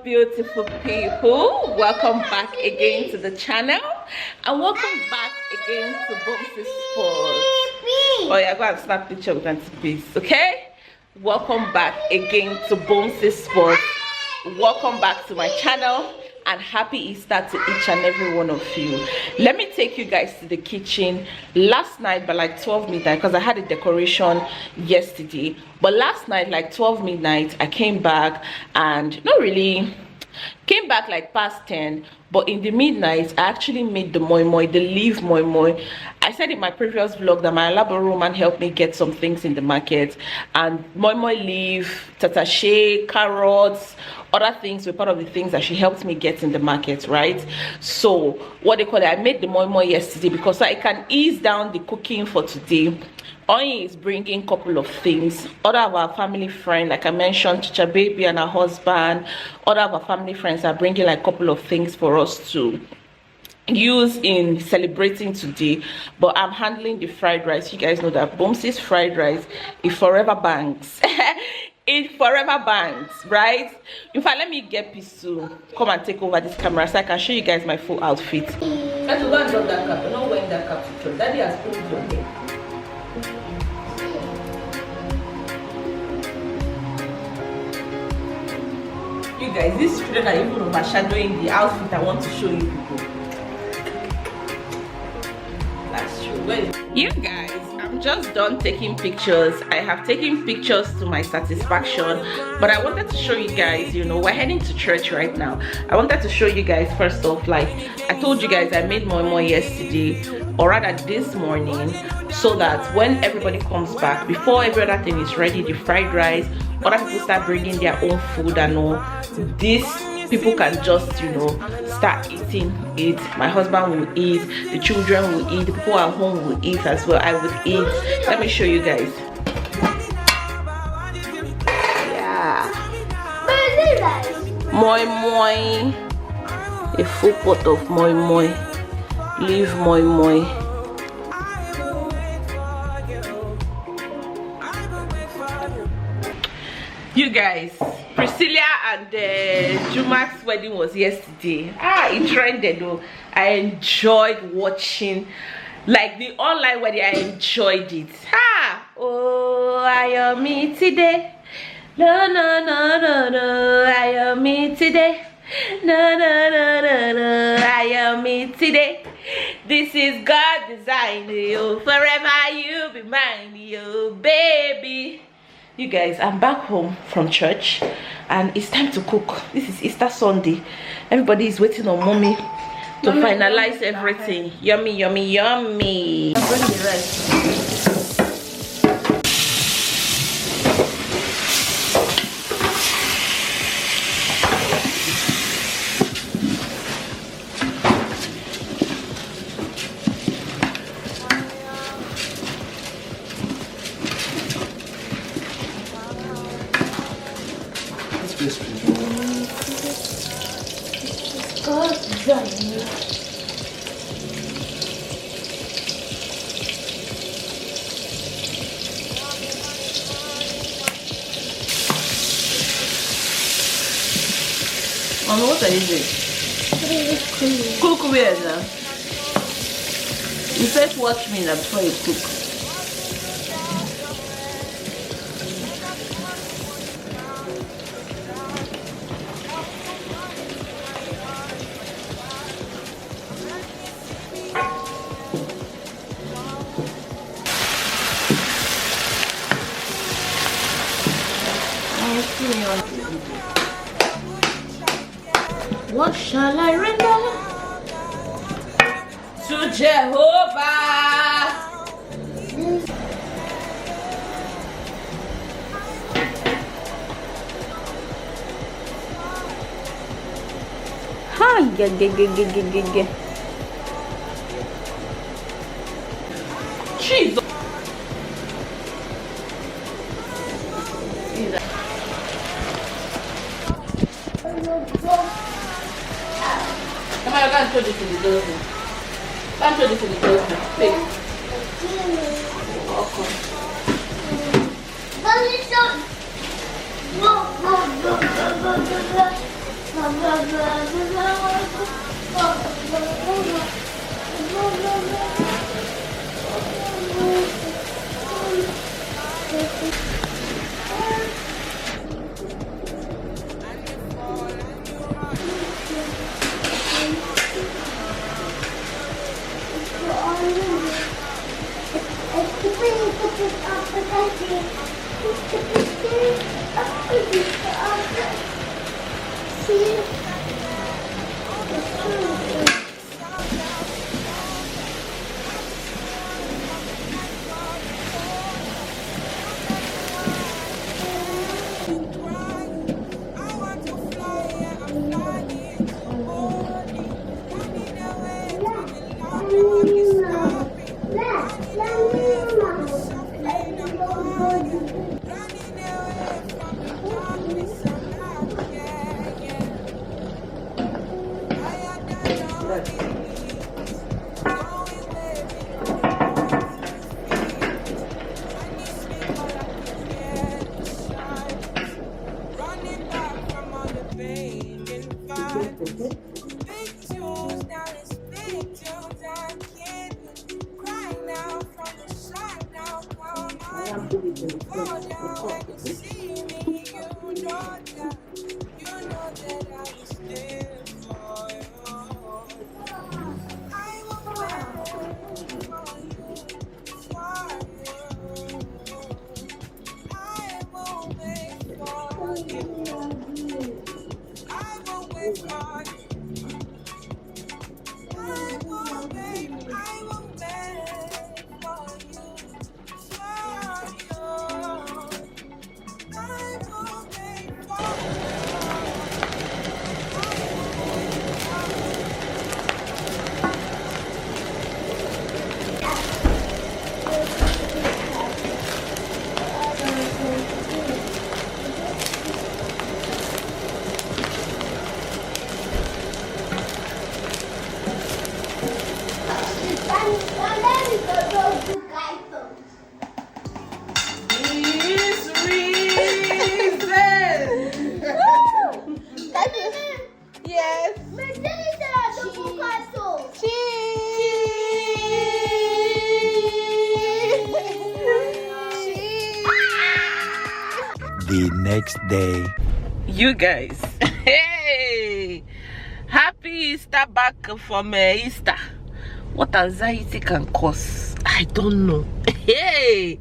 beautiful people, welcome back again to the channel and welcome back again to Boomsy Sports. Oh yeah, go and snap picture with Auntie Peace, okay? Welcome back again to Boomsy Sports. Welcome back to my channel and happy Easter to each and every one of you. Let me take you guys to the kitchen. Last night by like 12 midnight, because I had a decoration yesterday, but last night like 12 midnight I came back, and not really came back like past 10, but in the midnight I actually made the moi moi, the leaf moi moi. I said in my previous vlog that my labor woman helped me get some things in the market, and moi moi leaf, tatashe, carrots, other things were part of the things that she helped me get in the market, right? So what they call it, I made the moi moi yesterday because I can ease down the cooking for today. Oyin is bringing a couple of things. Other of our family friends, like I mentioned, Chicha Baby and her husband, other of our family friends are bringing like a couple of things for us to use in celebrating today. But I'm handling the fried rice. You guys know that Boomsy's fried rice is forever bangs. It forever bangs, right? In fact, let me get peace to come and take over this camera so I can show you guys my full outfit. Let's go and drop that cap. You're not wearing that cap to church. Daddy has put it on there. You guys, these children are even overshadowing the outfit I want to show you people. That's true. Wait. You guys, I'm just done taking pictures. I have taken pictures to my satisfaction, but I wanted to show you guys, you know, we're heading to church right now. I wanted to show you guys first off, like I told you guys, I made moi moi yesterday, or rather this morning, so that when everybody comes back, before every other thing is ready, the fried rice, other people start bringing their own food and all, these people can just, you know, start eating it. My husband will eat, the children will eat, the people at home will eat as well. I will eat. Let me show you guys. Yeah, moi moi, a full pot of moi moi, leave moi moi. You guys, Priscilla and Juma's wedding was yesterday. It trended though. I enjoyed watching, like the online wedding. I enjoyed it. Oh, I am me today. No, no, no, no, no. I am me today. No, no, no, no, no. I am me today. This is God design you. Forever you be mine, you baby. You guys, I'm back home from church and it's time to cook. This is Easter Sunday. Everybody is waiting on mommy to finalize everything. Yummy, yummy, yummy. I'll bring the rice. Mama, what are you doing? Cook where now? You first watch me now before you cook. What shall I render to Jehovah? Hi, Jesus. Come on, I can't throw this in the dustbin. Can't throw this in the dustbin. Please. Okay. The next day. You guys, hey, happy Easter back from Easter. What anxiety can cause, I don't know. Hey,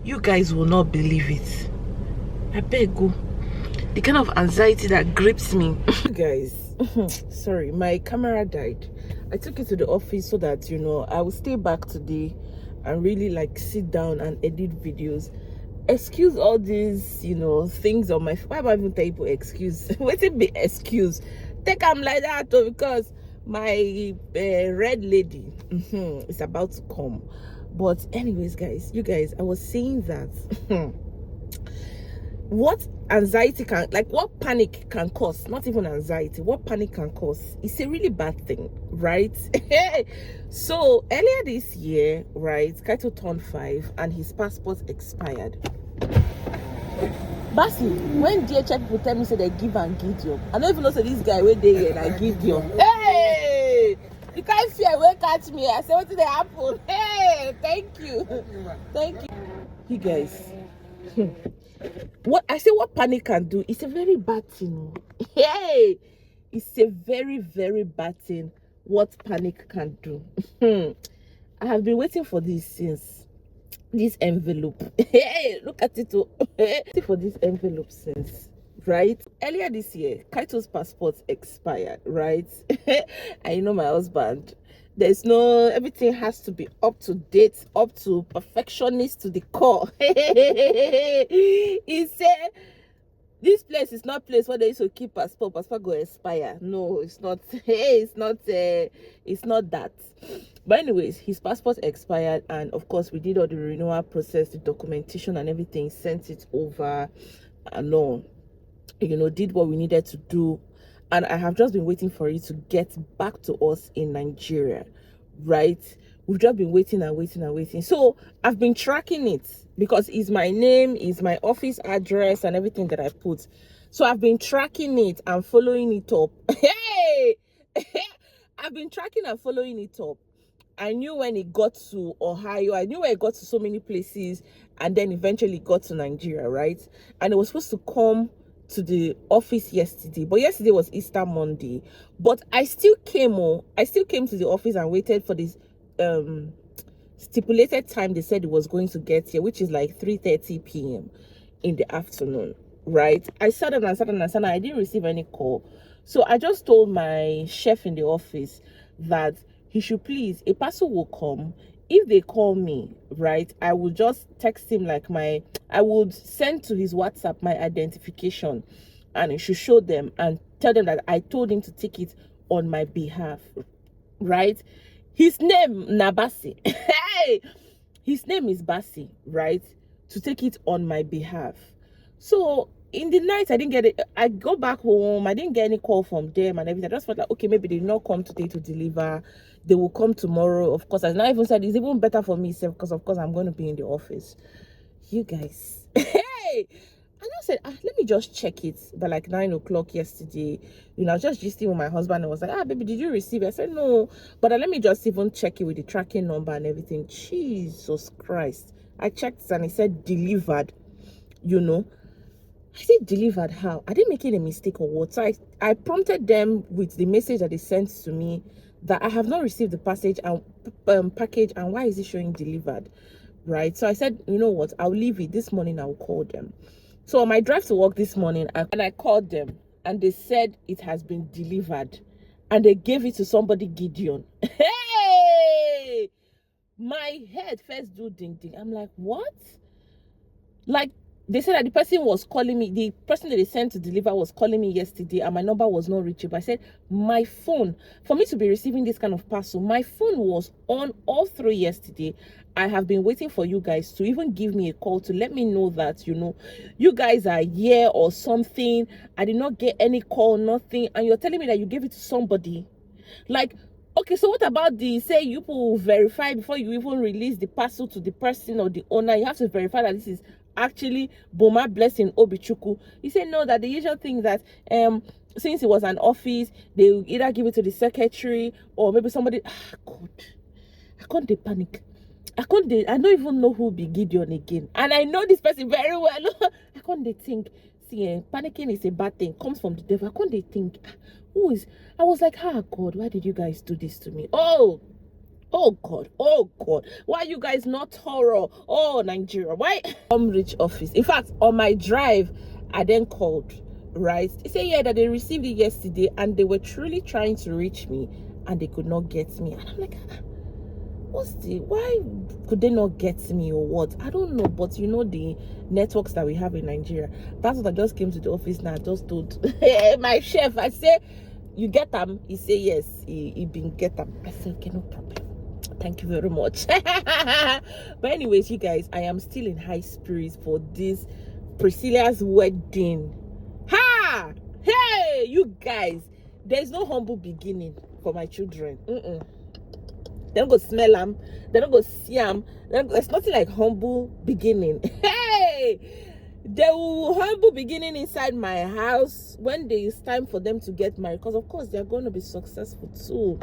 you guys will not believe it. I beg you, the kind of anxiety that grips me. Guys, sorry, my camera died. I took it to the office so that, you know, I will stay back today and really like sit down and edit videos. Excuse all these, you know, things on my, why am I even telling people excuse? Wait it be excuse. Take them like that though, because my red lady is about to come. But anyways, guys, you guys, I was saying that what anxiety can, like what panic can cause, not even anxiety, what panic can cause, it's a really bad thing, right? So earlier this year, right, Kaito turned 5 and his passport expired. Basi, when DHL people tell me say they give and Gideon, I don't even know say this guy where they here and I Gideon. Hey, you can't fear where catch me. I say what did they happen? Hey, thank you, thank you. You guys, what I say, what panic can do? It's a very bad thing. Hey, it's a very, very bad thing. What panic can do? I have been waiting for this since. This envelope, hey, look at it. For this envelope since, right, earlier this year Kaito's passport expired, right? And you know my husband, there's no, everything has to be up to date, up to perfectionist to the core. He said this place is not place where they used to keep passport go expire. No, it's not. It's not that. But anyways, his passport expired, and of course we did all the renewal process, the documentation and everything, sent it over, and all, you know, did what we needed to do. And I have just been waiting for it to get back to us in Nigeria, right? We've just been waiting and waiting and waiting. So I've been tracking it because it's my name, it's my office address and everything that I put. So I've been tracking it and following it up. Hey, I've been tracking and following it up. I knew when it got to Ohio, I knew when it got to so many places, and then eventually got to Nigeria, right? And it was supposed to come to the office yesterday, but yesterday was Easter Monday. But I still came to the office and waited for this stipulated time they said it was going to get here, which is like 3:30 p.m. in the afternoon, right? I sat down and I didn't receive any call. So I just told my chef in the office that he should please, a parcel will come. If they call me, right, I will just text him like I would send to his WhatsApp my identification, and it should show them and tell them that I told him to take it on my behalf, right? His name Nabasi. Hey, his name is Basi, right? To take it on my behalf. So in the night, I didn't get it. I go back home. I didn't get any call from them and everything. I just felt like, okay, maybe they did not come today to deliver. They will come tomorrow. Of course, as I even said, it's even better for me, because of course I'm going to be in the office. You guys, hey. And I said, let me just check it by like 9 o'clock yesterday. You know, I was just gisting with my husband and was like, baby, did you receive it? I said, no. But let me just even check it with the tracking number and everything. Jesus Christ. I checked and it said delivered, you know. I said delivered how? Are they making a mistake or what? So I prompted them with the message that they sent to me that I have not received the package and why is it showing delivered, right? So I said, you know what? I'll leave it. This morning I'll call them. So on my drive to work this morning, I called them and they said it has been delivered and they gave it to somebody, Gideon. Hey, my head first do ding ding. I'm like, what? Like, they said that the person was calling me, the person that they sent to deliver was calling me yesterday and my number was not reachable. I said, my phone, for me to be receiving this kind of parcel, my phone was on all through yesterday. I have been waiting for you guys to even give me a call to let me know that, you know, you guys are here or something. I did not get any call, nothing. And you're telling me that you gave it to somebody. Like, okay, so what about say you will verify before you even release the parcel to the person or the owner? You have to verify that this is actually Boma Blessing Obichuku. You say no, that the usual thing that since it was an office, they will either give it to the secretary or maybe somebody. God, I can't panic. I don't even know who will be Gideon again. And I know this person very well. I can't think. See, panicking is a bad thing. Comes from the devil. I can't think. Who is? I was like, God, why did you guys do this to me? Oh God, why are you guys not thorough? Oh, Nigeria, why? Reach office. In fact, on my drive, I then called, right? They say, yeah, that they received it yesterday and they were truly trying to reach me and they could not get me. And I'm like, why could they not get me or what? I don't know, but you know the networks that we have in Nigeria. That's what I just came to the office now. I just told my chef, I say, you get them? He say, yes, he been get them. I said, okay, no problem. Thank you very much. But anyways, you guys, I am still in high spirits for this Priscilla's wedding. Ha! Hey, you guys, there's no humble beginning for my children. They don't go smell them, they don't go see them. There's nothing like humble beginning. Hey, they will humble beginning inside my house when there is time for them to get married, because of course they're going to be successful too.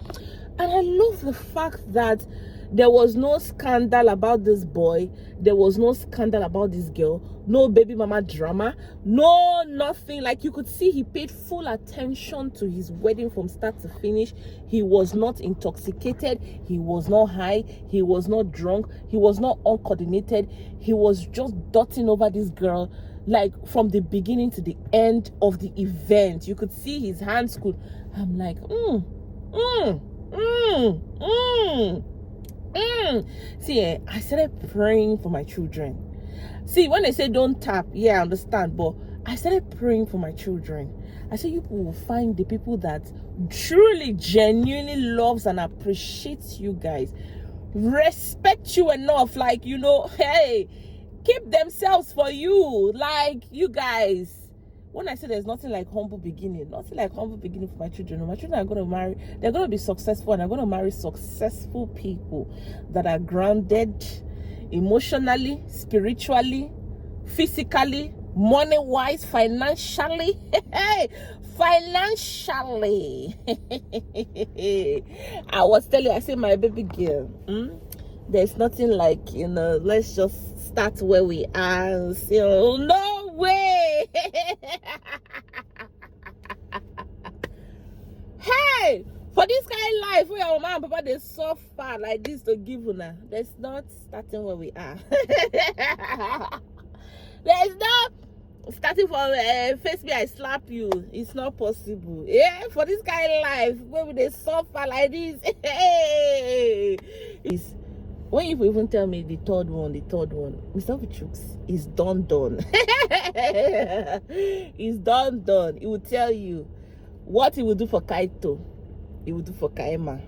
And I love the fact that there was no scandal about this boy, there was no scandal about this girl, no baby mama drama, no nothing. Like, you could see he paid full attention to his wedding from start to finish. He was not intoxicated, he was not high, he was not drunk, he was not uncoordinated. He was just dotting over this girl, like from the beginning to the end of the event. You could see his hands could. I'm like, See, I started praying for my children. See, when they say don't tap, yeah, I understand, but I started praying for my children. I said, you will find the people that truly, genuinely loves and appreciates you guys, respect you enough, like, you know, hey, keep themselves for you, like, you guys. When I say there's nothing like humble beginning for my children. My children are going to marry, they're going to be successful, and they're going to marry successful people that are grounded emotionally, spiritually, physically, money wise, financially. Financially. I was telling you, I said, my baby girl, there's nothing like, let's just start where we are and say, oh, no way. Hey, for this kind of life where our mom and papa they suffer like this to give una, there's not starting where we are. There's not starting from face me I slap you. It's not possible. Yeah, for this kind of life where they suffer like this. Hey, it's when you even tell me the third one, Mr. Vichooks is done. It's done. He will tell you what he will do for Kaito, he will do for Kaima.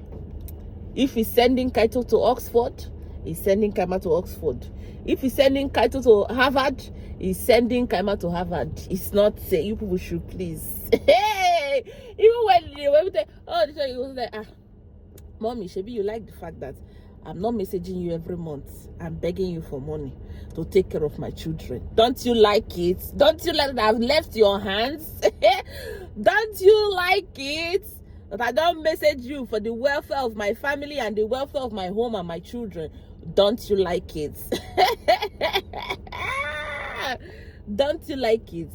If he's sending Kaito to Oxford, he's sending Kaima to Oxford. If he's sending Kaito to Harvard, he's sending Kaima to Harvard. It's not say you people should please. Hey, even when we say, oh, he was like, mommy, Shebi, you like the fact that I'm not messaging you every month. I'm begging you for money to take care of my children. Don't you like it? Don't you like that I've left your hands? Don't you like it that I don't message you for the welfare of my family and the welfare of my home and my children? Don't you like it? Don't you like it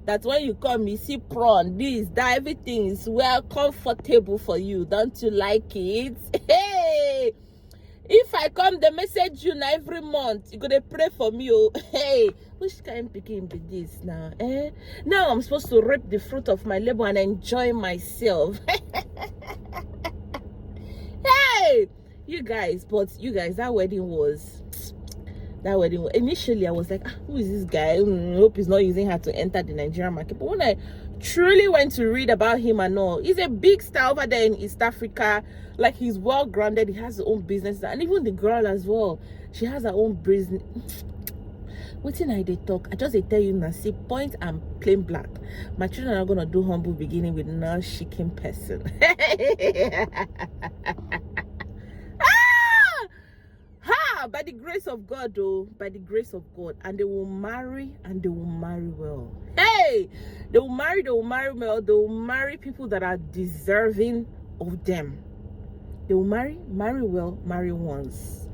that when you come you see prawn, this, that, everything is well comfortable for you? Don't you like it? Hey, if I come the message you now every month, you gonna pray for me. Oh, hey, which kind of picking be this now? Now I'm supposed to reap the fruit of my labor and enjoy myself. Hey, you guys, that wedding was initially I was like, who is this guy? Hope he's not using her to enter the Nigerian market. But when I truly went to read about him and all, he's a big star over there in East Africa. Like, he's well grounded, he has his own business, and even the girl as well, she has her own business. Wetin I dey talk, I just tell you now, see, point and plain black. My children are gonna do humble beginning with no shaking person. By the grace of God, by the grace of God, and they will marry, and they will marry well. Hey, they will marry well. They will marry people that are deserving of them. They will marry well, marry once.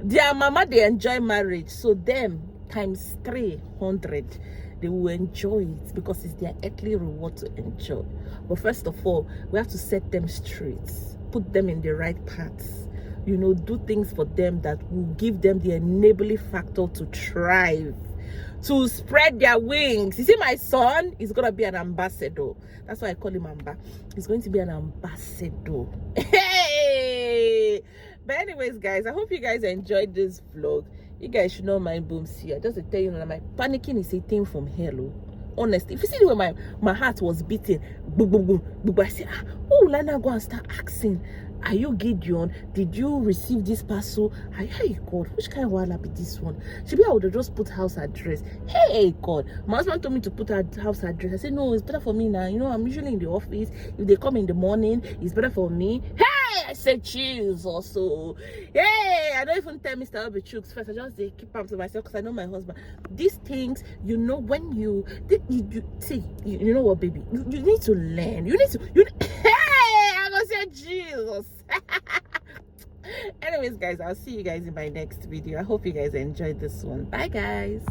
Their mama, they enjoy marriage, so them times 300, they will enjoy it because it's their earthly reward to enjoy. But first of all, we have to set them straight, put them in the right paths. Do things for them that will give them the enabling factor to thrive, to spread their wings. You see, my son is gonna be an ambassador. That's why I call him Amba. He's going to be an ambassador. Hey! But anyways, guys, I hope you guys enjoyed this vlog. You guys should know my booms here. Just to tell you that my panicking is a thing from hell. Honestly, if you see the way my heart was beating, boom, boom, boom, boom, I said, oh, let me go and start asking, are you Gideon? Did you receive this parcel? Hey, God, which kind of wala be this one? Maybe I would have just put house address. Hey, God, my husband told me to put a house address. I said, no, it's better for me now. I'm usually in the office. If they come in the morning, it's better for me. Hey, I said, Jesus. So, hey, I don't even tell Mr. Vichooks first. I just keep up to myself because I know my husband. These things, when you see, you know what, baby? You need to learn. Hey, I'm gonna say Jesus. Anyways, guys, I'll see you guys in my next video. I hope you guys enjoyed this one. Bye, guys.